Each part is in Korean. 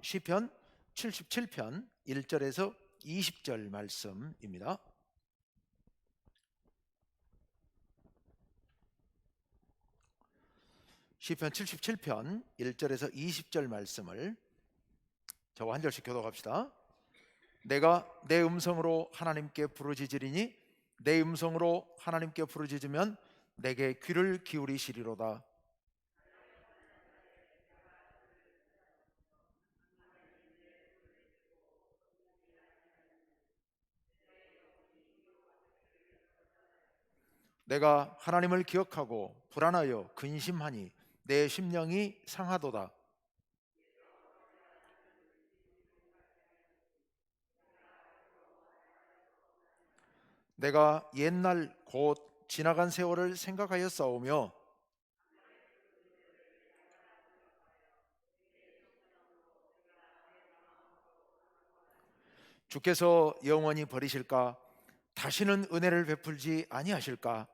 시편 77편 1절에서 20절 말씀입니다. 시편 77편 1절에서 20절 말씀을 저와 한 절씩 교독합시다. 내가 내 음성으로 하나님께 부르짖으리니 내 음성으로 하나님께 부르짖으면 내게 귀를 기울이시리로다. 내가 하나님을 기억하고 불안하여 근심하니 내 심령이 상하도다. 내가 옛날 곧 지나간 세월을 생각하여 싸우며 주께서 영원히 버리실까? 다시는 은혜를 베풀지 아니하실까?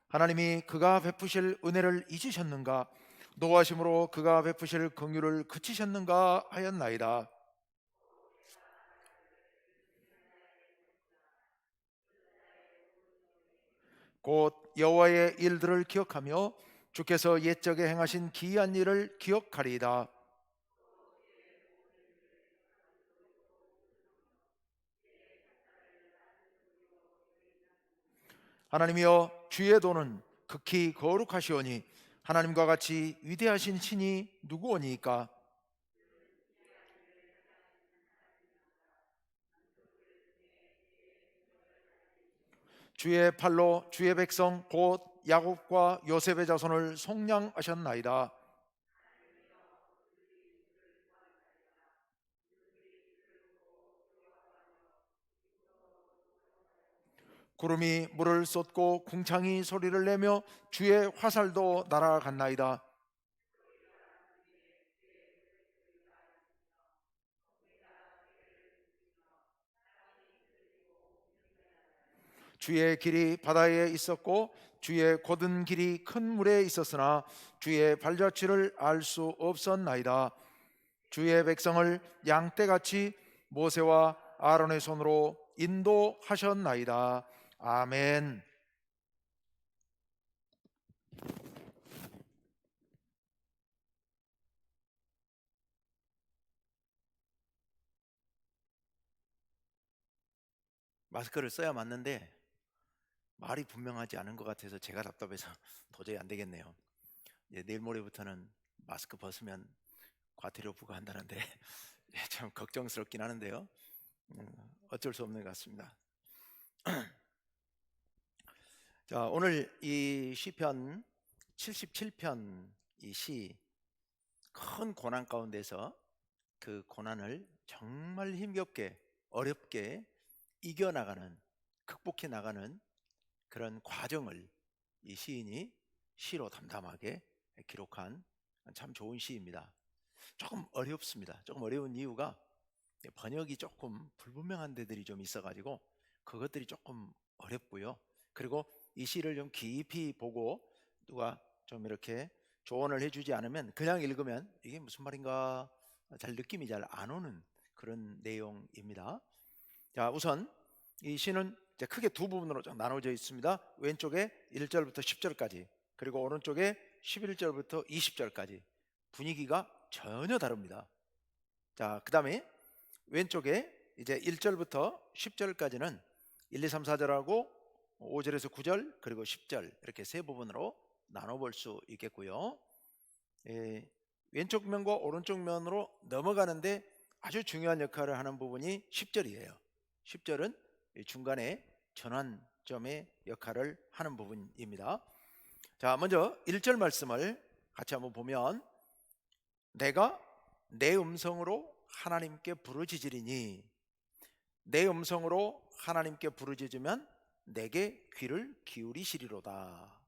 하나님이 그가 베푸실 은혜를 잊으셨는가? 노하심으로 그가 베푸실 긍휼을 그치셨는가 하였나이다. 곧 여호와의 일들을 기억하며 주께서 옛적에 행하신 기이한 일을 기억하리이다. 하나님이여, 주의 도는 극히 거룩하시오니 하나님과 같이 위대하신 신이 누구오니까? 주의 팔로 주의 백성 곧 야곱과 요셉의 자손을 속량하셨나이다. 구름이 물을 쏟고 궁창이 소리를 내며 주의 화살도 날아갔나이다. 주의 길이 바다에 있었고 주의 곧은 길이 큰 물에 있었으나 주의 발자취를 알 수 없었나이다. 주의 백성을 양떼같이 모세와 아론의 손으로 인도하셨나이다. 아멘. 마스크를 써야 맞는데 말이 분명하지 않은 것 같아서 제가 답답해서 도저히 안 되겠네요. 내일 모레부터는 마스크 벗으면 과태료 부과한다는데 참 걱정스럽긴 하는데요. 어쩔 수 없는 것 같습니다. 자, 오늘 이 시편 77편 이 시 큰 고난 가운데서 그 고난을 정말 힘겹게 어렵게 이겨나가는, 극복해 나가는 그런 과정을 이 시인이 시로 담담하게 기록한 참 좋은 시입니다. 조금 어렵습니다. 조금 어려운 이유가 번역이 조금 불분명한 데들이 좀 있어가지고 그것들이 조금 어렵고요. 그리고 이 시를 좀 깊이 보고 누가 좀 이렇게 조언을 해주지 않으면 그냥 읽으면 이게 무슨 말인가 잘 느낌이 잘 안 오는 그런 내용입니다. 자, 우선 이 시는 이제 크게 두 부분으로 좀 나눠져 있습니다. 왼쪽에 1절부터 10절까지, 그리고 오른쪽에 11절부터 20절까지. 분위기가 전혀 다릅니다. 자, 그 다음에 왼쪽에 이제 1절부터 10절까지는 1, 2, 3, 4절하고 5절에서 9절 그리고 10절 이렇게 세 부분으로 나눠볼 수 있겠고요. 왼쪽 면과 오른쪽 면으로 넘어가는데 아주 중요한 역할을 하는 부분이 10절이에요. 10절은 중간에 전환점의 역할을 하는 부분입니다. 자, 먼저 1절 말씀을 같이 한번 보면, 내가 내 음성으로 하나님께 부르짖으리니, 내 음성으로 하나님께 부르짖으면 내게 귀를 기울이시리로다.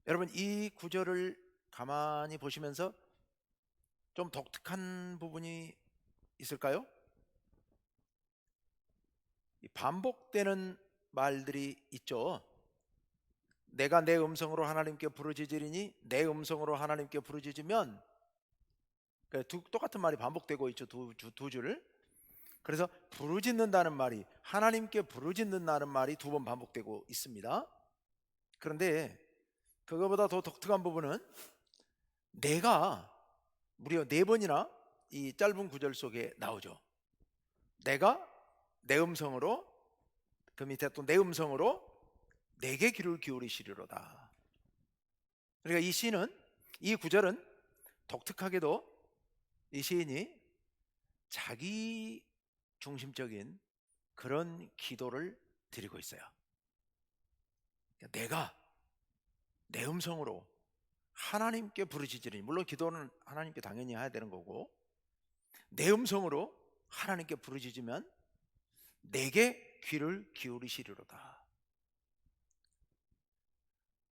여러분, 이 구절을 가만히 보시면서 좀 독특한 부분이 있을까요? 반복되는 말들이 있죠. 내가 내 음성으로 하나님께 부르짖으리니, 내 음성으로 하나님께 부르짖으면, 똑같은 말이 반복되고 있죠. 두 줄. 그래서 부르짖는다는 말이, 하나님께 부르짖는다는 말이 두 번 반복되고 있습니다. 그런데 그거보다 더 독특한 부분은 내가 무려 네 번이나 이 짧은 구절 속에 나오죠. 내가 내 음성으로, 그 밑에 또 내 음성으로 내게 귀를 기울이시리로다. 그러니까 이 시는, 이 구절은 독특하게도 이 시인이 자기 중심적인 그런 기도를 드리고 있어요. 내가 내 음성으로 하나님께 부르짖으리니, 물론 기도는 하나님께 당연히 해야 되는 거고, 내 음성으로 하나님께 부르짖으면 내게 귀를 기울이시리로다.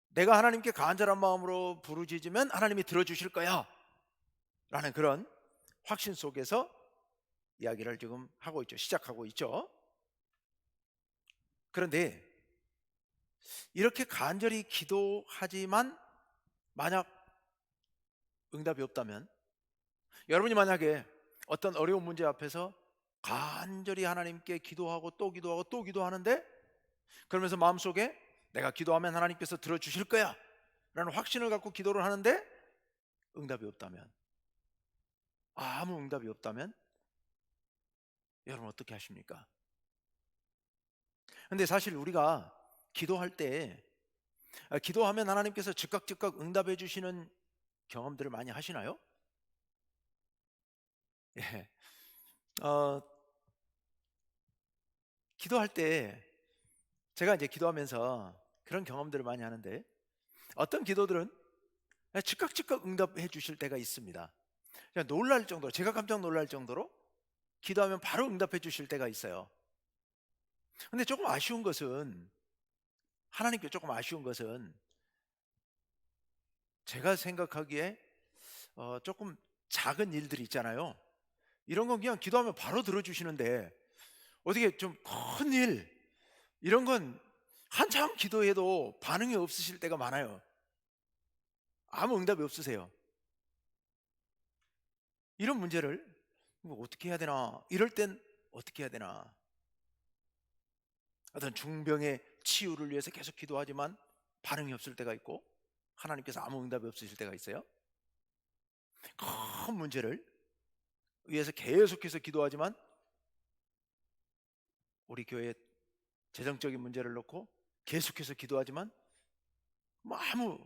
내가 하나님께 간절한 마음으로 부르짖으면 하나님이 들어주실 거야 라는 그런 확신 속에서 이야기를 지금 하고 있죠. 시작하고 있죠. 그런데 이렇게 간절히 기도하지만 만약 응답이 없다면, 여러분이 만약에 어떤 어려운 문제 앞에서 간절히 하나님께 기도하고 또 기도하고 또 기도하는데, 그러면서 마음속에 내가 기도하면 하나님께서 들어주실 거야 라는 확신을 갖고 기도를 하는데 응답이 없다면, 아무 응답이 없다면 여러분 어떻게 하십니까? 근데 사실 우리가 기도할 때, 기도하면 하나님께서 즉각 응답해 주시는 경험들을 많이 하시나요? 예. 기도할 때 제가 이제 기도하면서 그런 경험들을 많이 하는데, 어떤 기도들은 즉각 응답해 주실 때가 있습니다. 그냥 놀랄 정도로, 제가 깜짝 놀랄 정도로 기도하면 바로 응답해 주실 때가 있어요. 근데 조금 아쉬운 것은, 하나님께 조금 아쉬운 것은, 제가 생각하기에 조금 작은 일들이 있잖아요. 이런 건 그냥 기도하면 바로 들어주시는데, 어떻게 좀 큰 일, 이런 건 한참 기도해도 반응이 없으실 때가 많아요. 아무 응답이 없으세요. 이런 문제를 어떻게 해야 되나, 이럴 땐 어떻게 해야 되나. 어떤 중병의 치유를 위해서 계속 기도하지만 반응이 없을 때가 있고, 하나님께서 아무 응답이 없으실 때가 있어요. 큰 문제를 위해서 계속해서 기도하지만 우리 교회 재정적인 문제를 놓고 계속해서 기도하지만 아무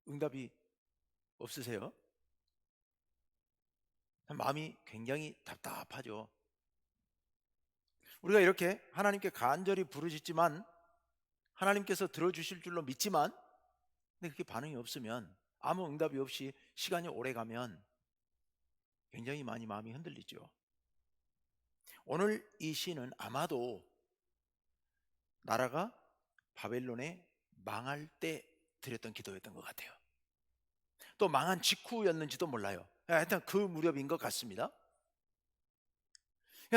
응답이 없으세요. 마음이 굉장히 답답하죠. 우리가 이렇게 하나님께 간절히 부르짖지만 하나님께서 들어주실 줄로 믿지만, 근데 그게 반응이 없으면, 아무 응답이 없이 시간이 오래 가면 굉장히 많이 마음이 흔들리죠. 오늘 이 시는 아마도 나라가 바벨론에 망할 때 드렸던 기도였던 것 같아요. 또 망한 직후였는지도 몰라요. 하여튼 그 무렵인 것 같습니다.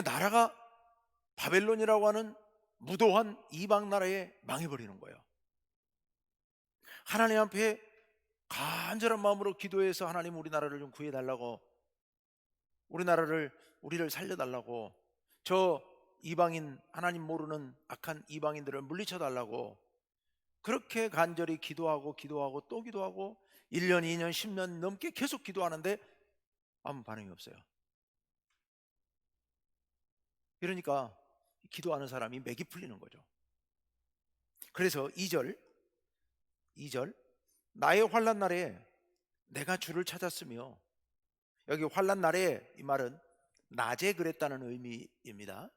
나라가 바벨론이라고 하는 무도한 이방 나라에 망해버리는 거예요. 하나님 앞에 간절한 마음으로 기도해서 하나님 우리나라를 좀 구해달라고, 우리를 살려달라고, 저 이방인, 하나님 모르는 악한 이방인들을 물리쳐달라고 그렇게 간절히 기도하고 또 기도하고 1년, 2년, 10년 넘게 계속 기도하는데 아무 반응이 없어요. 그러니까 기도하는 사람이 맥이 풀리는 거죠. 그래서 2절 나의 환난 날에 내가 주를 찾았으며, 여기 환난 날에 이 말은 낮에 그랬다는 의미입니다.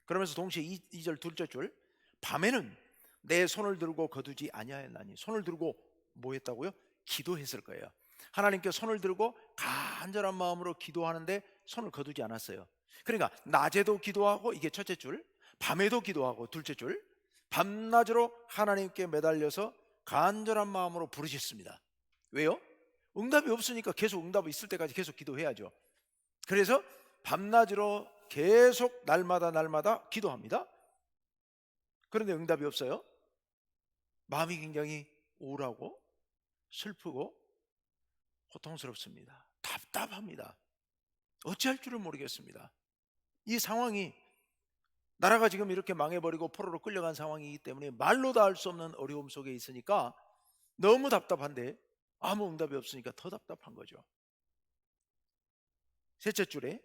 그러면서 동시에 2절 둘째 줄, 밤에는 내 손을 들고 거두지 아니하였나니. 손을 들고 뭐 했다고요? 기도했을 거예요. 하나님께 손을 들고 간절한 마음으로 기도하는데 손을 거두지 않았어요. 그러니까 낮에도 기도하고, 이게 첫째 줄, 밤에도 기도하고 둘째 줄, 밤낮으로 하나님께 매달려서 간절한 마음으로 부르셨습니다. 왜요? 응답이 없으니까 계속 응답이 있을 때까지 계속 기도해야죠. 그래서 밤낮으로 계속 날마다 기도합니다. 그런데 응답이 없어요. 마음이 굉장히 우울하고 슬프고 고통스럽습니다. 답답합니다. 어찌할 줄을 모르겠습니다. 이 상황이, 나라가 지금 이렇게 망해버리고 포로로 끌려간 상황이기 때문에 말로 다 할 수 없는 어려움 속에 있으니까 너무 답답한데 아무 응답이 없으니까 더 답답한 거죠. 셋째 줄에,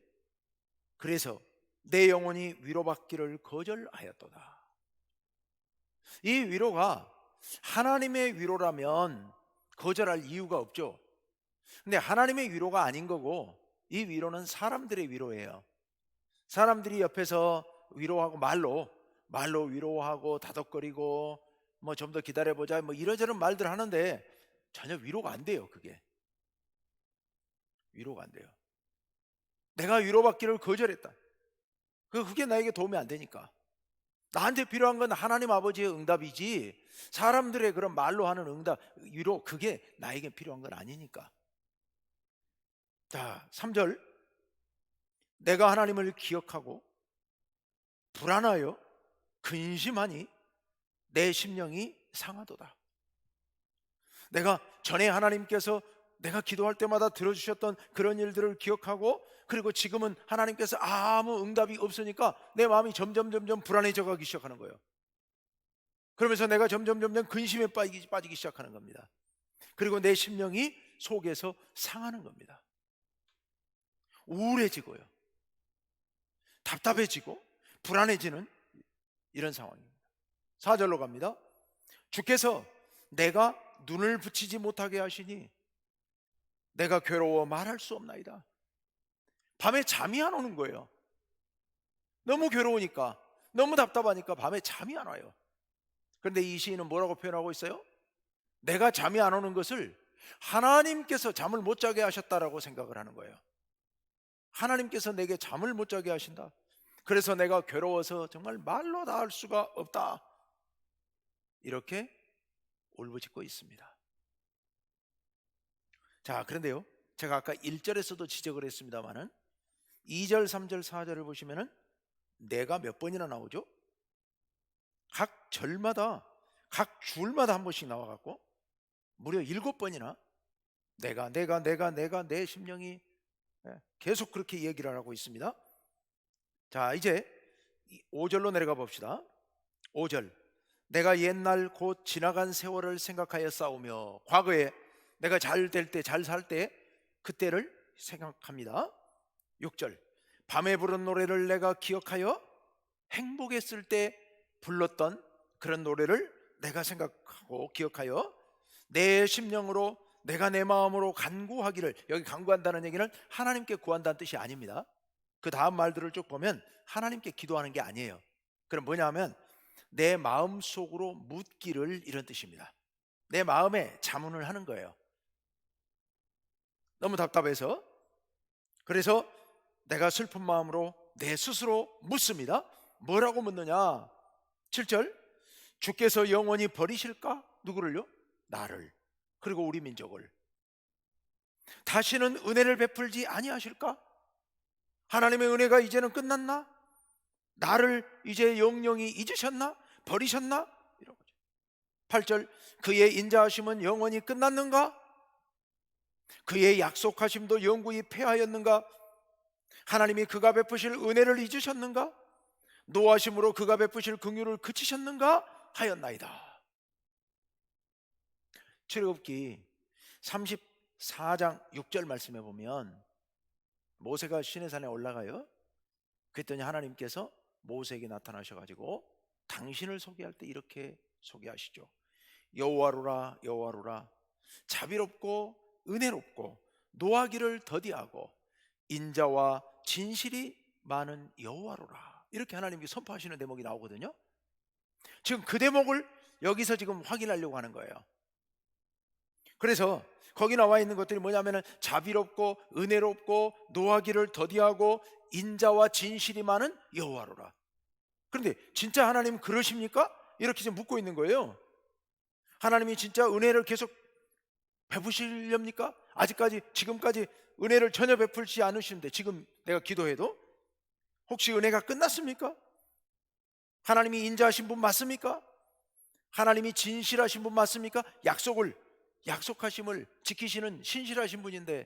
그래서 내 영혼이 위로받기를 거절하였도다. 이 위로가 하나님의 위로라면 거절할 이유가 없죠. 근데 하나님의 위로가 아닌 거고, 이 위로는 사람들의 위로예요. 사람들이 옆에서 위로하고 말로 위로하고 다독거리고 뭐 좀 더 기다려보자 뭐 이러저런 말들 하는데 전혀 위로가 안 돼요. 그게 위로가 안 돼요. 내가 위로받기를 거절했다. 그게 나에게 도움이 안 되니까. 나한테 필요한 건 하나님 아버지의 응답이지 사람들의 그런 말로 하는 응답, 위로, 그게 나에게 필요한 건 아니니까. 자, 3절, 내가 하나님을 기억하고 불안하여 근심하니 내 심령이 상하도다. 내가 전에 하나님께서 내가 기도할 때마다 들어주셨던 그런 일들을 기억하고, 그리고 지금은 하나님께서 아무 응답이 없으니까 내 마음이 점점 불안해져 가기 시작하는 거예요. 그러면서 내가 점점 근심에 빠지기 시작하는 겁니다. 그리고 내 심령이 속에서 상하는 겁니다. 우울해지고요, 답답해지고 불안해지는 이런 상황입니다. 4절로 갑니다. 주께서 내가 눈을 붙이지 못하게 하시니 내가 괴로워 말할 수 없나이다. 밤에 잠이 안 오는 거예요. 너무 괴로우니까, 너무 답답하니까 밤에 잠이 안 와요. 그런데 이 시인은 뭐라고 표현하고 있어요? 내가 잠이 안 오는 것을 하나님께서 잠을 못 자게 하셨다라고 생각을 하는 거예요. 하나님께서 내게 잠을 못 자게 하신다. 그래서 내가 괴로워서 정말 말로 다 할 수가 없다. 이렇게 울부짖고 있습니다. 자, 그런데요, 제가 아까 1절에서도 지적을 했습니다마는 2절, 3절, 4절을 보시면은 내가 몇 번이나 나오죠? 각 절마다, 각 줄마다 한 번씩 나와갖고 무려 7번이나 내가 내 심령이, 계속 그렇게 얘기를 하고 있습니다. 자, 이제 5절로 내려가 봅시다. 5절, 내가 옛날 곧 지나간 세월을 생각하여 싸우며, 과거에 내가 잘 될 때, 잘 살 때 그때를 생각합니다. 6절, 밤에 부른 노래를 내가 기억하여 행복했을 때 불렀던 그런 노래를 내가 생각하고 기억하여 내 심령으로, 내가 내 마음으로 간구하기를, 여기 간구한다는 얘기는 하나님께 구한다는 뜻이 아닙니다. 그 다음 말들을 쭉 보면 하나님께 기도하는 게 아니에요. 그럼 뭐냐 하면 내 마음 속으로 묻기를, 이런 뜻입니다. 내 마음에 자문을 하는 거예요. 너무 답답해서. 그래서 내가 슬픈 마음으로 내 스스로 묻습니다. 뭐라고 묻느냐? 7절, 주께서 영원히 버리실까? 누구를요? 나를, 그리고 우리 민족을. 다시는 은혜를 베풀지 아니하실까? 하나님의 은혜가 이제는 끝났나? 나를 이제 영영히 잊으셨나? 버리셨나? 이런 거죠. 8절, 그의 인자하심은 영원히 끝났는가? 그의 약속하심도 영구히 패하였는가? 하나님이 그가 베푸실 은혜를 잊으셨는가? 노하심으로 그가 베푸실 긍휼을 그치셨는가 하였나이다. 출애굽기 34장 6절 말씀해 보면 모세가 시내산에 올라가요. 그랬더니 하나님께서 모세에게 나타나셔가지고 당신을 소개할 때 이렇게 소개하시죠. 여호와로라, 여호와로라, 자비롭고 은혜롭고 노하기를 더디하고 인자와 진실이 많은 여호와로라, 이렇게 하나님께 선포하시는 대목이 나오거든요. 지금 그 대목을 여기서 지금 확인하려고 하는 거예요. 그래서 거기 나와 있는 것들이 뭐냐면은 자비롭고 은혜롭고 노하기를 더디하고 인자와 진실이 많은 여호와로라. 그런데 진짜 하나님 그러십니까? 이렇게 지금 묻고 있는 거예요. 하나님이 진짜 은혜를 계속 베푸시렵니까? 아직까지, 지금까지 은혜를 전혀 베풀지 않으시는데 지금 내가 기도해도 혹시 은혜가 끝났습니까? 하나님이 인자하신 분 맞습니까? 하나님이 진실하신 분 맞습니까? 약속하심을 지키시는 신실하신 분인데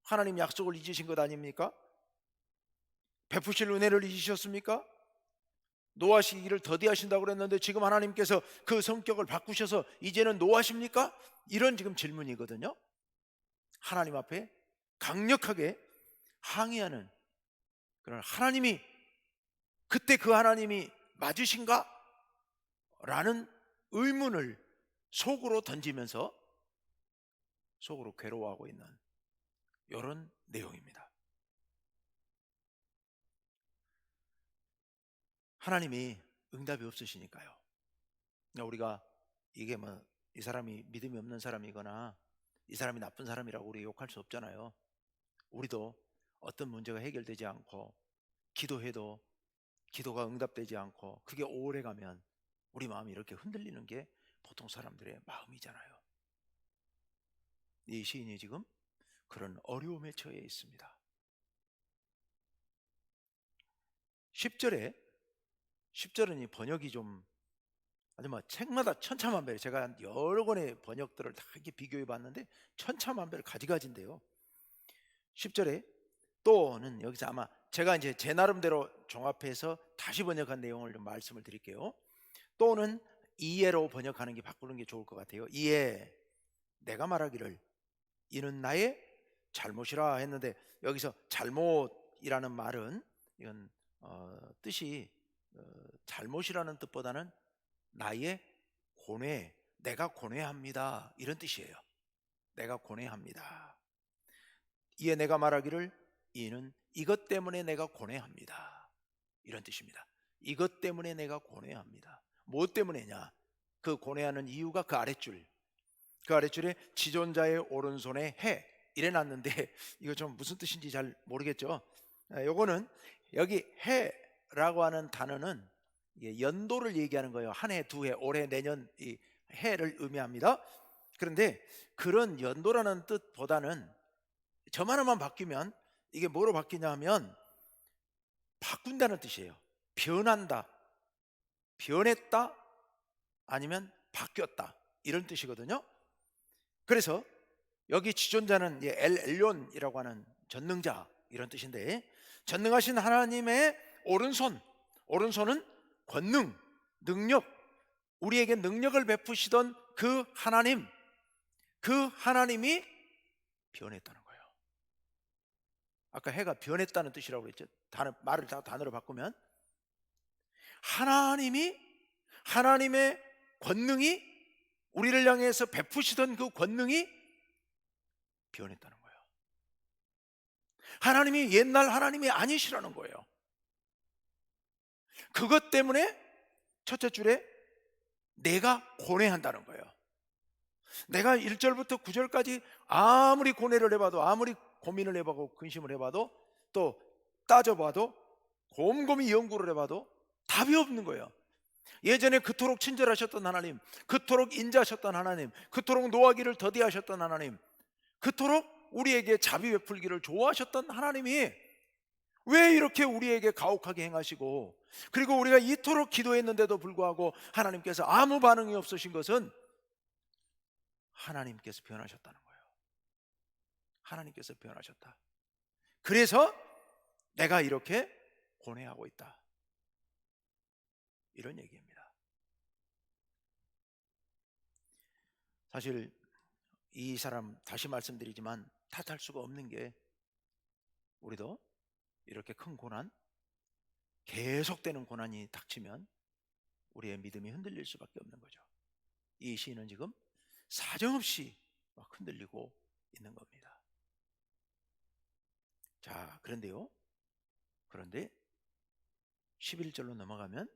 하나님 약속을 잊으신 것 아닙니까? 베푸실 은혜를 잊으셨습니까? 노하시기를 더디하신다고 그랬는데 지금 하나님께서 그 성격을 바꾸셔서 이제는 노하십니까? 이런 지금 질문이거든요. 하나님 앞에 강력하게 항의하는 그런, 하나님이 그때 그 하나님이 맞으신가? 라는 의문을 속으로 던지면서 속으로 괴로워하고 있는 이런 내용입니다. 하나님이 응답이 없으시니까요. 우리가 이게 뭐 이 사람이 믿음이 없는 사람이거나 이 사람이 나쁜 사람이라고 우리 욕할 수 없잖아요. 우리도 어떤 문제가 해결되지 않고 기도해도 기도가 응답되지 않고 그게 오래 가면 우리 마음이 이렇게 흔들리는 게 보통 사람들의 마음이잖아요. 이 시인이 지금 그런 어려움에 처해 있습니다. 10절은 이 번역이 좀 아주 뭐 책마다 천차만별, 제가 여러 권의 번역들을 다 이렇게 비교해 봤는데 천차만별 가지가지인데요. 10절에 또는, 여기서 아마 제가 이제 제 나름대로 종합해서 다시 번역한 내용을 좀 말씀을 드릴게요. 또는 이에로 번역하는 게, 바꾸는 게 좋을 것 같아요. 이에 내가 말하기를 이는 나의 잘못이라 했는데, 여기서 잘못이라는 말은 이건 뜻이 잘못이라는 뜻보다는 나의 고뇌, 내가 고뇌합니다, 이런 뜻이에요. 내가 고뇌합니다. 이에 내가 말하기를 이는 이것 때문에 내가 고뇌합니다, 이런 뜻입니다. 이것 때문에 내가 고뇌합니다. 뭐 때문에냐? 그 고뇌하는 이유가 그 아랫줄에 지존자의 오른손에 해 이래 놨는데 이거 좀 무슨 뜻인지 잘 모르겠죠. 요거는 여기 해라고 하는 단어는 이게 연도를 얘기하는 거예요. 한 해, 두 해, 올해, 내년, 이 해를 의미합니다. 그런데 그런 연도라는 뜻보다는 점 하나만 바뀌면 이게 뭐로 바뀌냐 하면 바꾼다는 뜻이에요. 변한다, 변했다, 아니면 바뀌었다, 이런 뜻이거든요. 그래서 여기 지존자는 엘론이라고 하는 전능자, 이런 뜻인데, 전능하신 하나님의 오른손은 권능, 능력, 우리에게 능력을 베푸시던 그 하나님이 변했다는 거예요. 아까 해가 변했다는 뜻이라고 그랬죠. 말을 단어로 바꾸면 하나님의 권능이, 우리를 향해서 베푸시던 그 권능이 변했다는 거예요. 하나님이 옛날 하나님이 아니시라는 거예요. 그것 때문에 첫째 줄에 내가 고뇌한다는 거예요. 내가 1절부터 9절까지 아무리 고뇌를 해봐도, 아무리 고민을 해봐도, 근심을 해봐도, 또 따져봐도, 곰곰이 연구를 해봐도 답이 없는 거예요. 예전에 그토록 친절하셨던 하나님, 그토록 인자하셨던 하나님, 그토록 노하기를 더디하셨던 하나님, 그토록 우리에게 자비 베풀기를 좋아하셨던 하나님이 왜 이렇게 우리에게 가혹하게 행하시고, 그리고 우리가 이토록 기도했는데도 불구하고 하나님께서 아무 반응이 없으신 것은 하나님께서 변하셨다는 거예요. 하나님께서 변하셨다. 그래서 내가 이렇게 고뇌하고 있다, 이런 얘기입니다. 사실 이 사람, 다시 말씀드리지만 탓할 수가 없는 게, 우리도 이렇게 큰 고난, 계속되는 고난이 닥치면 우리의 믿음이 흔들릴 수밖에 없는 거죠. 이 시인은 지금 사정없이 막 흔들리고 있는 겁니다. 자, 그런데 11절로 넘어가면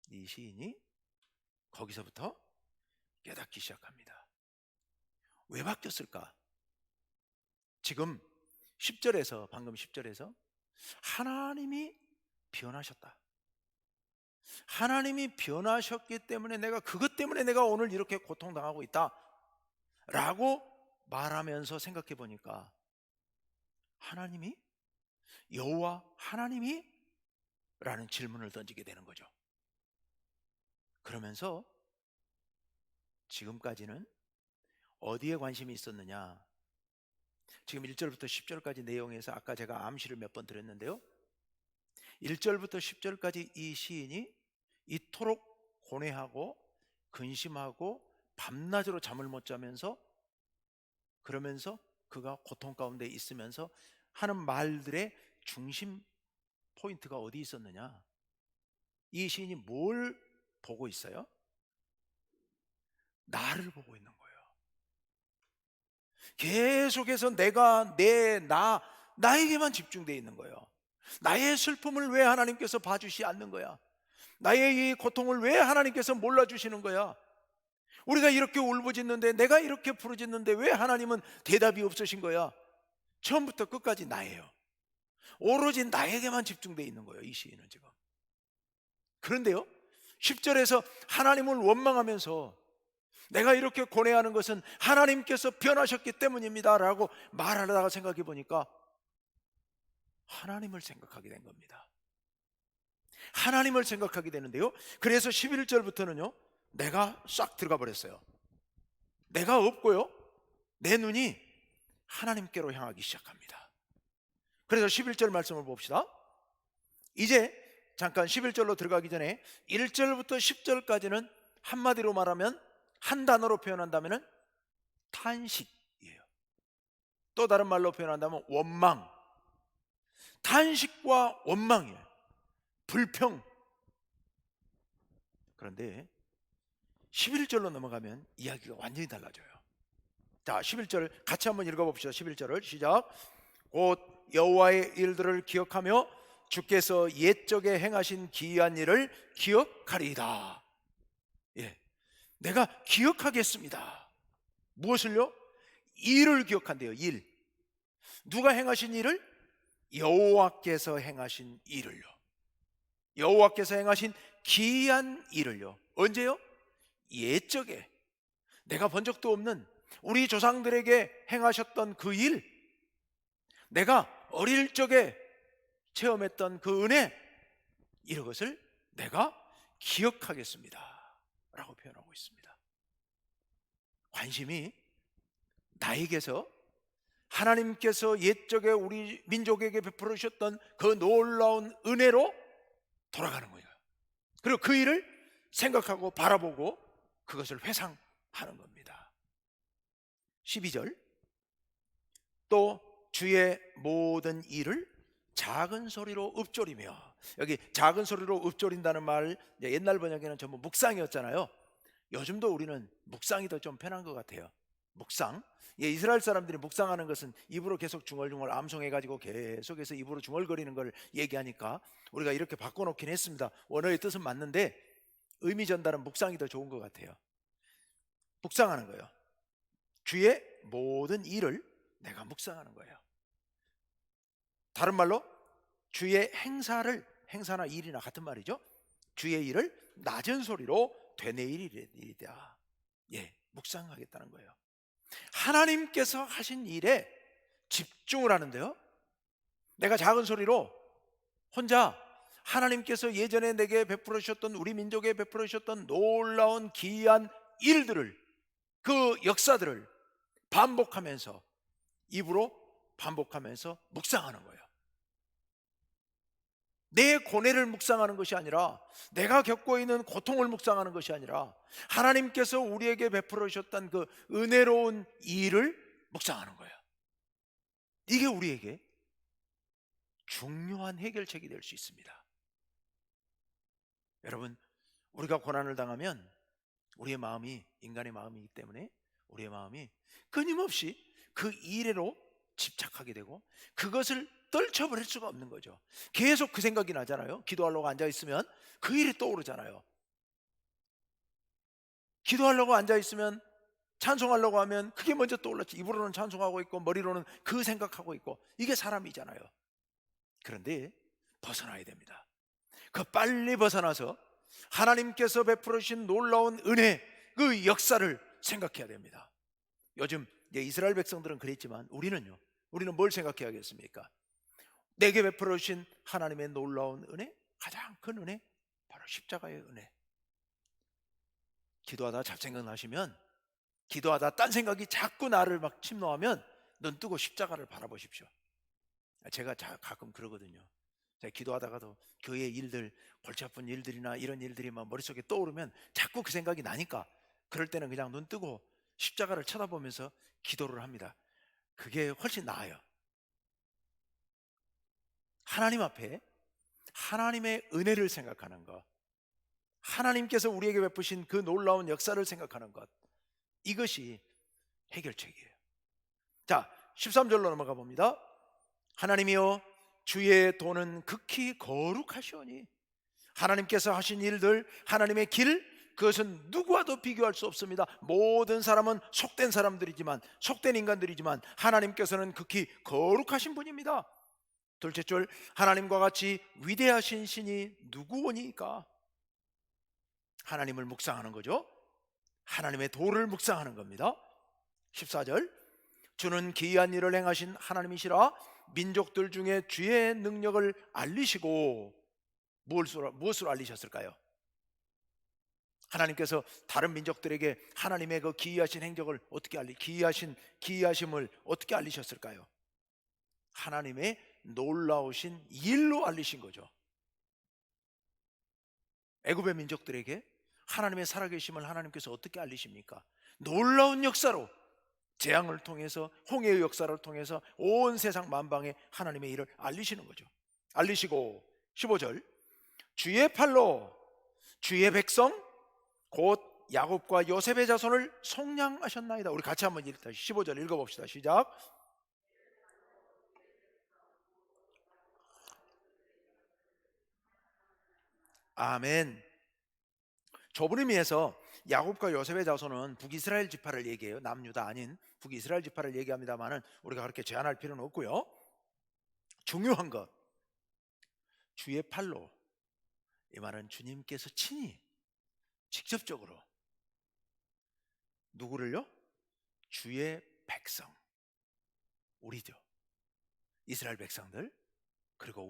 이 시인이 거기서부터 깨닫기 시작합니다. 왜 바뀌었을까? 지금 방금 10절에서 하나님이 변하셨다, 하나님이 변하셨기 때문에 그것 때문에 내가 오늘 이렇게 고통당하고 있다 라고 말하면서 생각해 보니까, 여호와 하나님이? 라는 질문을 던지게 되는 거죠. 그러면서 지금까지는 어디에 관심이 있었느냐? 지금 1절부터 10절까지 내용에서 아까 제가 암시를 몇 번 드렸는데요, 1절부터 10절까지 이 시인이 이토록 고뇌하고 근심하고 밤낮으로 잠을 못 자면서, 그러면서 그가 고통 가운데 있으면서 하는 말들의 중심 포인트가 어디 있었느냐? 이 시인이 뭘 보고 있어요? 나를 보고 있는 거예요. 계속해서 내가, 나에게만 집중되어 있는 거예요. 나의 슬픔을 왜 하나님께서 봐주시 않는 거야? 나의 이 고통을 왜 하나님께서 몰라주시는 거야? 우리가 이렇게 울부짖는데, 내가 이렇게 부르짖는데 왜 하나님은 대답이 없으신 거야? 처음부터 끝까지 나예요. 오로지 나에게만 집중되어 있는 거예요, 이 시인은 지금. 그런데요, 10절에서 하나님을 원망하면서 내가 이렇게 고뇌하는 것은 하나님께서 변하셨기 때문입니다 라고 말하다가 생각해 보니까 하나님을 생각하게 된 겁니다. 하나님을 생각하게 되는데요, 그래서 11절부터는요 내가 싹 들어가 버렸어요. 내가 없고요, 내 눈이 하나님께로 향하기 시작합니다. 그래서 11절 말씀을 봅시다. 이제 잠깐 11절로 들어가기 전에 1절부터 10절까지는 한마디로 말하면, 한 단어로 표현한다면 탄식이에요. 또 다른 말로 표현한다면 원망. 탄식과 원망이에요. 불평. 그런데 11절로 넘어가면 이야기가 완전히 달라져요. 자, 11절 같이 한번 읽어봅시다. 11절을 시작. 곧 여호와의 일들을 기억하며 주께서 옛적에 행하신 기이한 일을 기억하리이다. 예, 내가 기억하겠습니다. 무엇을요? 일을 기억한대요. 일. 누가 행하신 일을? 여호와께서 행하신 일을요. 여호와께서 행하신 기이한 일을요. 언제요? 옛적에 내가 본 적도 없는 우리 조상들에게 행하셨던 그 일, 내가 어릴 적에 체험했던 그 은혜, 이것을 내가 기억하겠습니다 라고 표현하고 있습니다. 관심이 나에게서 하나님께서 옛적에 우리 민족에게 베풀어 주셨던 그 놀라운 은혜로 돌아가는 거예요. 그리고 그 일을 생각하고 바라보고 그것을 회상하는 겁니다. 12절, 또 주의 모든 일을 작은 소리로 읊조리며. 여기 작은 소리로 읊조린다는 말, 옛날 번역에는 전부 묵상이었잖아요. 요즘도 우리는 묵상이 더 좀 편한 것 같아요. 묵상. 이스라엘 사람들이 묵상하는 것은 입으로 계속 중얼중얼 암송해가지고 계속해서 입으로 중얼거리는 걸 얘기하니까 우리가 이렇게 바꿔놓긴 했습니다. 원어의 뜻은 맞는데 의미 전달은 묵상이 더 좋은 것 같아요. 묵상하는 거예요. 주의 모든 일을 내가 묵상하는 거예요. 다른 말로 주의 행사를, 행사나 일이나 같은 말이죠. 주의 일을 낮은 소리로 되뇌이리이다. 예, 묵상하겠다는 거예요. 하나님께서 하신 일에 집중을 하는데요, 내가 작은 소리로 혼자 하나님께서 예전에 내게 베풀어 주셨던, 우리 민족에 베풀어 주셨던 놀라운 기이한 일들을, 그 역사들을 반복하면서, 입으로 반복하면서 묵상하는 거예요. 내 고뇌를 묵상하는 것이 아니라, 내가 겪고 있는 고통을 묵상하는 것이 아니라 하나님께서 우리에게 베풀어 주셨던 그 은혜로운 일을 묵상하는 거예요. 이게 우리에게 중요한 해결책이 될 수 있습니다. 여러분, 우리가 고난을 당하면 우리의 마음이, 인간의 마음이기 때문에 우리의 마음이 끊임없이 그 일에로 집착하게 되고 그것을 떨쳐버릴 수가 없는 거죠. 계속 그 생각이 나잖아요. 기도하려고 앉아있으면 그 일이 떠오르잖아요. 기도하려고 앉아있으면, 찬송하려고 하면 그게 먼저 떠올랐지. 입으로는 찬송하고 있고 머리로는 그 생각하고 있고, 이게 사람이잖아요. 그런데 벗어나야 됩니다. 그 빨리 벗어나서 하나님께서 베풀어 주신 놀라운 은혜, 그 역사를 생각해야 됩니다. 요즘 이스라엘 백성들은 그랬지만 우리는요, 우리는 뭘 생각해야겠습니까? 내게 베풀어 주신 하나님의 놀라운 은혜, 가장 큰 은혜, 바로 십자가의 은혜. 기도하다 잡생각 나시면, 기도하다 딴 생각이 자꾸 나를 막 침노하면 눈 뜨고 십자가를 바라보십시오. 제가 가끔 그러거든요. 제가 기도하다가도 교회 일들, 골치 아픈 일들이나 이런 일들이 막 머릿속에 떠오르면 자꾸 그 생각이 나니까, 그럴 때는 그냥 눈 뜨고 십자가를 쳐다보면서 기도를 합니다. 그게 훨씬 나아요. 하나님 앞에 하나님의 은혜를 생각하는 것, 하나님께서 우리에게 베푸신 그 놀라운 역사를 생각하는 것, 이것이 해결책이에요. 자, 13절로 넘어가 봅니다. 하나님이여, 주의 도는 극히 거룩하시오니 하나님께서 하신 일들, 하나님의 길, 그것은 누구와도 비교할 수 없습니다. 모든 사람은 속된 사람들이지만, 속된 인간들이지만 하나님께서는 극히 거룩하신 분입니다. 둘째 줄, 하나님과 같이 위대하신 신이 누구오니까? 하나님을 묵상하는 거죠. 하나님의 도를 묵상하는 겁니다. 14절, 주는 기이한 일을 행하신 하나님이시라 민족들 중에 주의 능력을 알리시고, 무엇으로 알리셨을까요? 하나님께서 다른 민족들에게 하나님의 그 기이하신 행적을 어떻게 기이하심을 어떻게 알리셨을까요? 하나님의 놀라우신 일로 알리신 거죠. 애굽의 민족들에게 하나님의 살아계심을 하나님께서 어떻게 알리십니까? 놀라운 역사로, 재앙을 통해서, 홍해의 역사를 통해서 온 세상 만방에 하나님의 일을 알리시는 거죠. 알리시고, 15절, 주의 팔로 주의 백성 곧 야곱과 요셉의 자손을 속량하셨나이다. 우리 같이 한번 15절 읽어봅시다. 시작. 아멘. 좁은 의미에서 야곱과 요셉의 자손은 북이스라엘 지파를 얘기해요. 남유다 아닌 북이스라엘 지파를 얘기합니다만은 우리가 그렇게 제한할 필요는 없고요. 중요한 것, 주의 팔로, 이 말은 주님께서 친히 직접적으로 누구를요? 주의 백성, 우리죠. 이스라엘 백성들, 그리고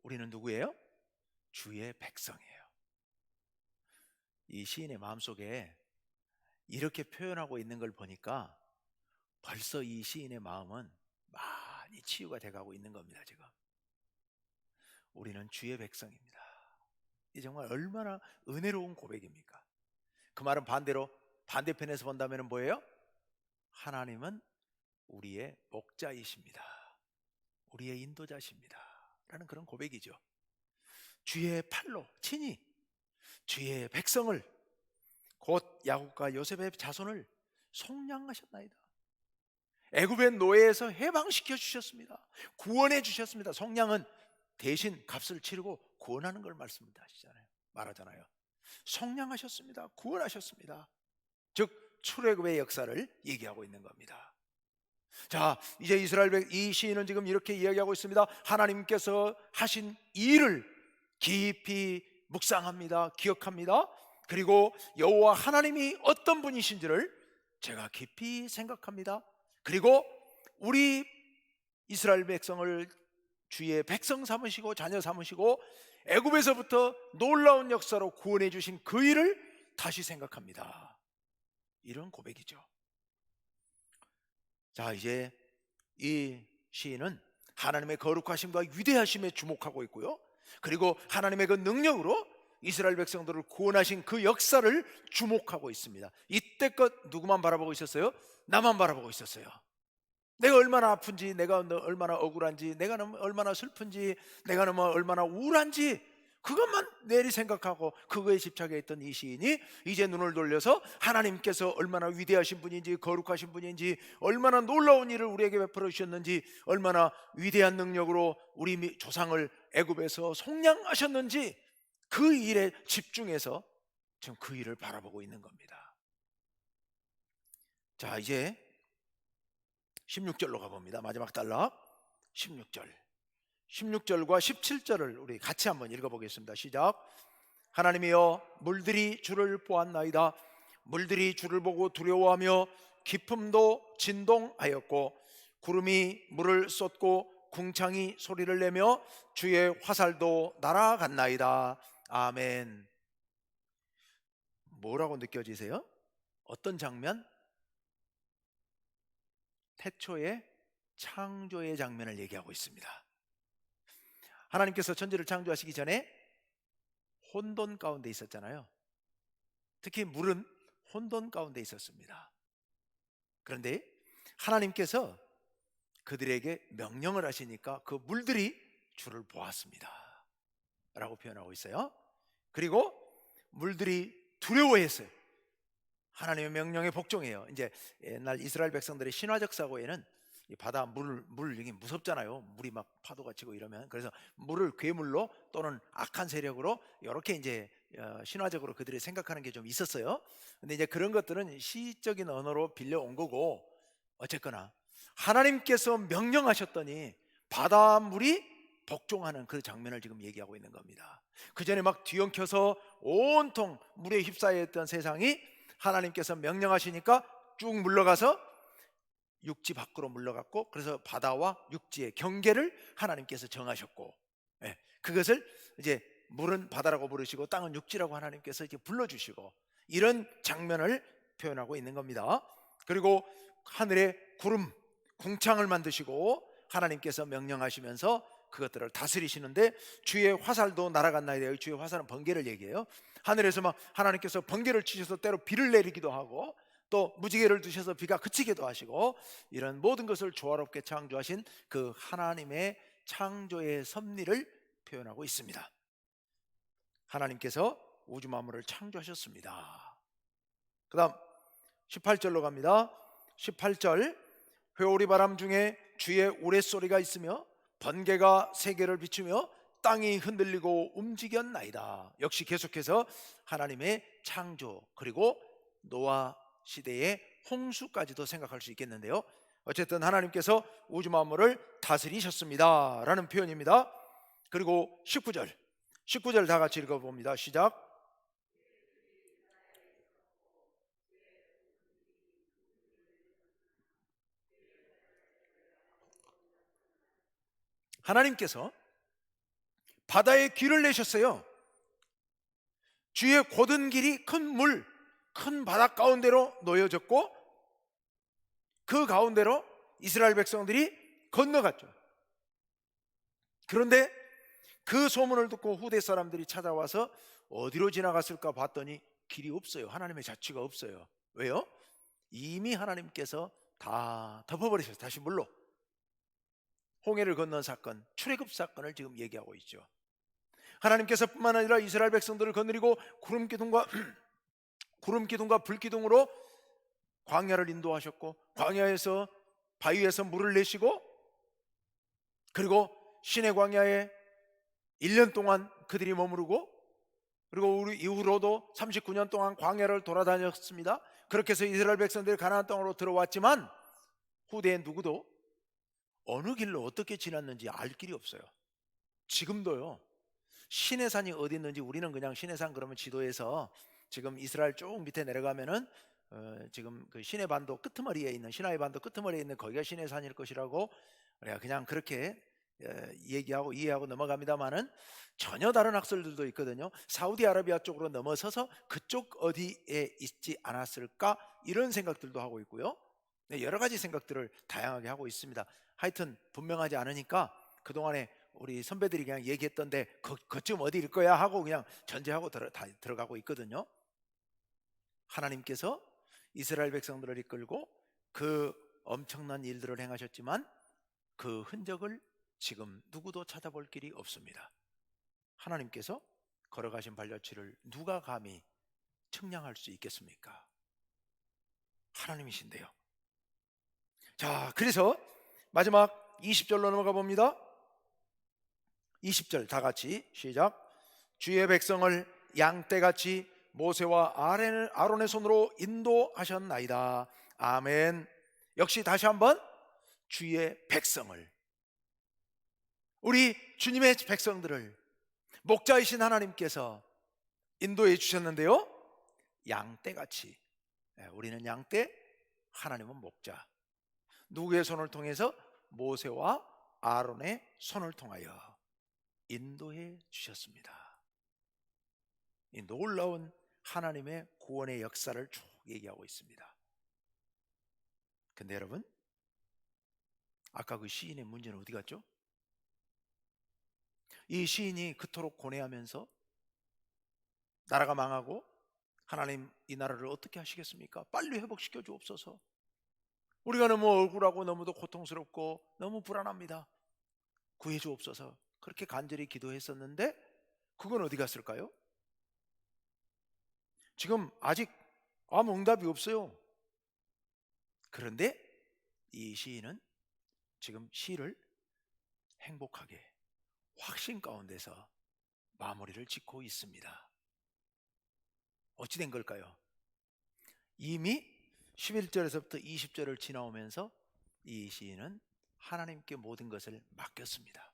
우리는 누구예요? 주의 백성이에요. 이 시인의 마음속에 이렇게 표현하고 있는 걸 보니까 벌써 이 시인의 마음은 많이 치유가 돼가고 있는 겁니다. 지금 우리는 주의 백성입니다. 이 정말 얼마나 은혜로운 고백입니까? 그 말은 반대편에서 본다면 뭐예요? 하나님은 우리의 목자이십니다. 우리의 인도자십니다. 라는 그런 고백이죠. 주의 팔로 친히 주의 백성을, 곧 야곱과 요셉의 자손을 속량하셨나이다. 애굽의 노예에서 해방시켜 주셨습니다. 구원해 주셨습니다. 속량은 대신 값을 치르고 구원하는 걸 말하잖아요. 속량하셨습니다. 구원하셨습니다. 즉 출애굽의 역사를 얘기하고 있는 겁니다. 자, 이제 이 시인은 지금 이렇게 이야기하고 있습니다. 하나님께서 하신 일을 깊이 묵상합니다. 기억합니다. 그리고 여호와 하나님이 어떤 분이신지를 제가 깊이 생각합니다. 그리고 우리 이스라엘 백성을 주의 백성 삼으시고 자녀 삼으시고 애굽에서부터 놀라운 역사로 구원해 주신 그 일을 다시 생각합니다. 이런 고백이죠. 자, 이제 이 시인은 하나님의 거룩하심과 위대하심에 주목하고 있고요. 그리고 하나님의 그 능력으로 이스라엘 백성들을 구원하신 그 역사를 주목하고 있습니다. 이때껏 누구만 바라보고 있었어요? 나만 바라보고 있었어요. 내가 얼마나 아픈지, 내가 얼마나 억울한지, 내가 얼마나 슬픈지, 내가 얼마나 우울한지, 그것만 내리 생각하고 그거에 집착해 있던 이 시인이 이제 눈을 돌려서 하나님께서 얼마나 위대하신 분인지, 거룩하신 분인지, 얼마나 놀라운 일을 우리에게 베풀어 주셨는지, 얼마나 위대한 능력으로 우리 조상을 애굽에서 속량하셨는지, 그 일에 집중해서 지금 그 일을 바라보고 있는 겁니다. 자, 이제 16절로 가봅니다. 마지막 단락 16절과 17절을 우리 같이 한번 읽어보겠습니다. 시작. 하나님이여, 물들이 주를 보았나이다. 물들이 주를 보고 두려워하며 깊음도 진동하였고 구름이 물을 쏟고 궁창이 소리를 내며 주의 화살도 날아갔나이다. 아멘. 뭐라고 느껴지세요? 어떤 장면? 태초의 창조의 장면을 얘기하고 있습니다. 하나님께서 천지를 창조하시기 전에 혼돈 가운데 있었잖아요. 특히 물은 혼돈 가운데 있었습니다. 그런데 하나님께서 그들에게 명령을 하시니까 그 물들이 주를 보았습니다 라고 표현하고 있어요. 그리고 물들이 두려워했어요. 하나님의 명령에 복종해요. 이제 옛날 이스라엘 백성들의 신화적 사고에는 이 바다 물 이게 무섭잖아요. 물이 막 파도가 치고 이러면. 그래서 물을 괴물로 또는 악한 세력으로 이렇게 이제 신화적으로 그들이 생각하는 게 좀 있었어요. 근데 이제 그런 것들은 시적인 언어로 빌려온 거고, 어쨌거나 하나님께서 명령하셨더니 바닷물이 복종하는 그 장면을 지금 얘기하고 있는 겁니다. 그 전에 막 뒤엉켜서 온통 물에 휩싸여 있던 세상이 하나님께서 명령하시니까 쭉 물러가서 육지 밖으로 물러갔고, 그래서 바다와 육지의 경계를 하나님께서 정하셨고, 그것을 이제 물은 바다라고 부르시고 땅은 육지라고 하나님께서 이렇게 불러주시고, 이런 장면을 표현하고 있는 겁니다. 그리고 하늘에 구름, 궁창을 만드시고 하나님께서 명령하시면서 그것들을 다스리시는데, 주의 화살도 날아갔나이다. 주의 화살은 번개를 얘기해요. 하늘에서 막 하나님께서 번개를 치셔서 때로 비를 내리기도 하고, 또 무지개를 두셔서 비가 그치기도 하시고, 이런 모든 것을 조화롭게 창조하신 그 하나님의 창조의 섭리를 표현하고 있습니다. 하나님께서 우주 만물을 창조하셨습니다. 그 다음 18절로 갑니다. 18절, 회오리 바람 중에 주의 우레소리가 있으며 번개가 세계를 비추며 땅이 흔들리고 움직였나이다. 역시 계속해서 하나님의 창조, 그리고 노아 시대의 홍수까지도 생각할 수 있겠는데요. 어쨌든 하나님께서 우주 만물을 다스리셨습니다 라는 표현입니다. 그리고 19절 다 같이 읽어봅니다. 시작. 하나님께서 바다에 길을 내셨어요. 주의 곧은 길이 큰 물, 큰 바다 가운데로 놓여졌고, 그 가운데로 이스라엘 백성들이 건너갔죠. 그런데 그 소문을 듣고 후대 사람들이 찾아와서 어디로 지나갔을까 봤더니 길이 없어요. 하나님의 자취가 없어요. 왜요? 이미 하나님께서 다 덮어버리셨어요. 다시 물로. 홍해를 건넌 사건, 출애굽 사건을 지금 얘기하고 있죠. 하나님께서 뿐만 아니라 이스라엘 백성들을 거느리고 구름 기둥과 불 기둥으로 광야를 인도하셨고, 광야에서 바위에서 물을 내시고, 그리고 시내 광야에 1년 동안 그들이 머무르고, 그리고 우리 이후로도 39년 동안 광야를 돌아다녔습니다. 그렇게 해서 이스라엘 백성들이 가나안 땅으로 들어왔지만 후대에 누구도 어느 길로 어떻게 지났는지 알 길이 없어요. 지금도요, 시내산이 어디 있는지 우리는 그냥 시내산 그러면 지도에서 지금 이스라엘 쭉 밑에 내려가면은 지금 그 시내 반도 끄트머리에 있는, 시나이 반도 끄트머리에 있는 거기가 시내산일 것이라고 우리가 그냥 그렇게 얘기하고 이해하고 넘어갑니다만은, 전혀 다른 학설들도 있거든요. 사우디아라비아 쪽으로 넘어서서 그쪽 어디에 있지 않았을까, 이런 생각들도 하고 있고요. 여러 가지 생각들을 다양하게 하고 있습니다. 하여튼 분명하지 않으니까 그동안에 우리 선배들이 그냥 얘기했던데 그쯤 어디일 거야 하고 그냥 전제하고 들어가고 있거든요. 하나님께서 이스라엘 백성들을 이끌고 그 엄청난 일들을 행하셨지만 그 흔적을 지금 누구도 찾아볼 길이 없습니다. 하나님께서 걸어가신 발자취를 누가 감히 측량할 수 있겠습니까? 하나님이신데요. 자, 그래서 마지막 20절로 넘어가 봅니다. 20절 다 같이 시작. 주의 백성을 양떼같이 모세와 아론의 손으로 인도하셨나이다. 아멘. 역시 다시 한번 주의 백성을, 우리 주님의 백성들을 목자이신 하나님께서 인도해 주셨는데요, 양떼같이. 우리는 양떼, 하나님은 목자. 누구의 손을 통해서? 모세와 아론의 손을 통하여 인도해 주셨습니다. 이 놀라운 하나님의 구원의 역사를 쭉 얘기하고 있습니다. 근데 여러분, 아까 그 시인의 문제는 어디 갔죠? 이 시인이 그토록 고뇌하면서 나라가 망하고 하나님 이 나라를 어떻게 하시겠습니까? 빨리 회복시켜 주옵소서. 우리가 너무 억울하고 너무도 고통스럽고 너무 불안합니다. 구해 주옵소서. 그렇게 간절히 기도했었는데 그건 어디 갔을까요? 지금 아직 아무 응답이 없어요. 그런데 이 시인은 지금 시를 행복하게 확신 가운데서 마무리를 짓고 있습니다. 어찌 된 걸까요? 이미 11절에서부터 20절을 지나오면서 이 시인은 하나님께 모든 것을 맡겼습니다.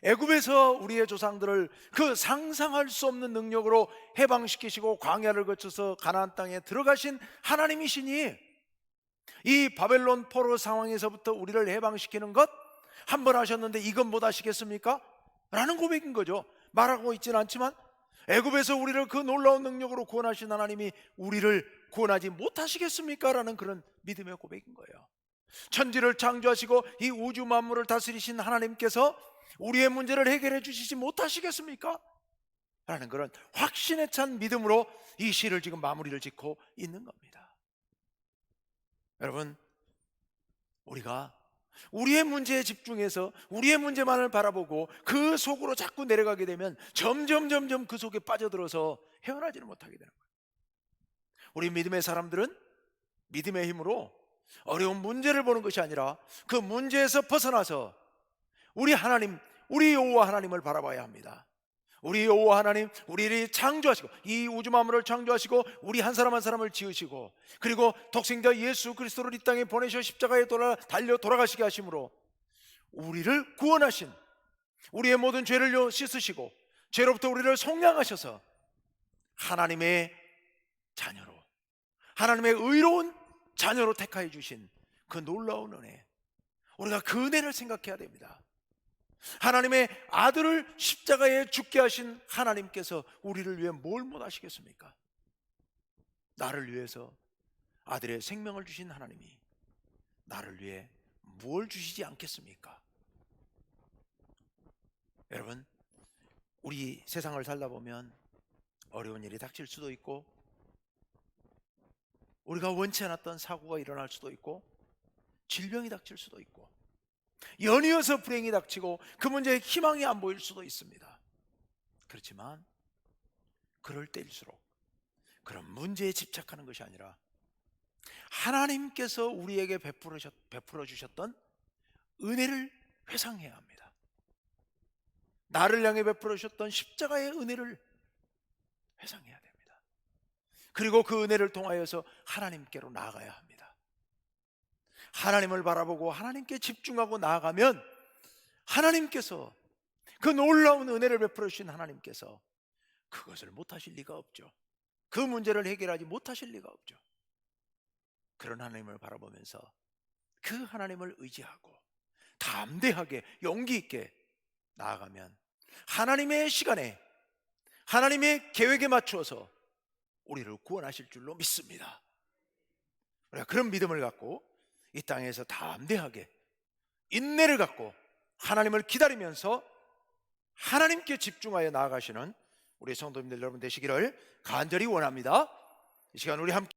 애굽에서 우리의 조상들을 그 상상할 수 없는 능력으로 해방시키시고 광야를 거쳐서 가나안 땅에 들어가신 하나님이시니 이 바벨론 포로 상황에서부터 우리를 해방시키는 것 한 번 하셨는데 이건 못 하시겠습니까? 라는 고백인 거죠. 말하고 있지는 않지만 애굽에서 우리를 그 놀라운 능력으로 구원하신 하나님이 우리를 구원하지 못하시겠습니까? 라는 그런 믿음의 고백인 거예요. 천지를 창조하시고 이 우주 만물을 다스리신 하나님께서 우리의 문제를 해결해 주시지 못하시겠습니까? 라는 그런 확신에 찬 믿음으로 이 시를 지금 마무리를 짓고 있는 겁니다. 여러분, 우리가 우리의 문제에 집중해서 우리의 문제만을 바라보고 그 속으로 자꾸 내려가게 되면 점점 그 속에 빠져들어서 헤어나지는 못하게 되는 거예요. 우리 믿음의 사람들은 믿음의 힘으로 어려운 문제를 보는 것이 아니라 그 문제에서 벗어나서 우리 하나님, 우리 여호와 하나님을 바라봐야 합니다. 우리 여호와 하나님, 우리를 창조하시고 이 우주 만물을 창조하시고 우리 한 사람 한 사람을 지으시고 그리고 독생자 예수 그리스도를 이 땅에 보내셔 십자가에 달려 돌아가시게 하심으로 우리를 구원하신, 우리의 모든 죄를 씻으시고 죄로부터 우리를 속량하셔서 하나님의 자녀로, 하나님의 의로운 자녀로 택하여 주신 그 놀라운 은혜, 우리가 그 은혜를 생각해야 됩니다. 하나님의 아들을 십자가에 죽게 하신 하나님께서 우리를 위해 뭘 못하시겠습니까? 나를 위해서 아들의 생명을 주신 하나님이 나를 위해 뭘 주시지 않겠습니까? 여러분, 우리 세상을 살다 보면 어려운 일이 닥칠 수도 있고 우리가 원치 않았던 사고가 일어날 수도 있고 질병이 닥칠 수도 있고 연이어서 불행이 닥치고 그 문제에 희망이 안 보일 수도 있습니다. 그렇지만 그럴 때일수록 그런 문제에 집착하는 것이 아니라 하나님께서 우리에게 베풀어 주셨던 은혜를 회상해야 합니다. 나를 향해 베풀어 주셨던 십자가의 은혜를 회상해야 됩니다. 그리고 그 은혜를 통하여서 하나님께로 나아가야 합니다. 하나님을 바라보고 하나님께 집중하고 나아가면 하나님께서, 그 놀라운 은혜를 베풀어 주신 하나님께서 그것을 못하실 리가 없죠. 그 문제를 해결하지 못하실 리가 없죠. 그런 하나님을 바라보면서 그 하나님을 의지하고 담대하게 용기 있게 나아가면 하나님의 시간에 하나님의 계획에 맞추어서 우리를 구원하실 줄로 믿습니다. 우리가 그런 믿음을 갖고 이 땅에서 담대하게 인내를 갖고 하나님을 기다리면서 하나님께 집중하여 나아가시는 우리 성도님들 여러분 되시기를 간절히 원합니다. 이 시간 우리 함께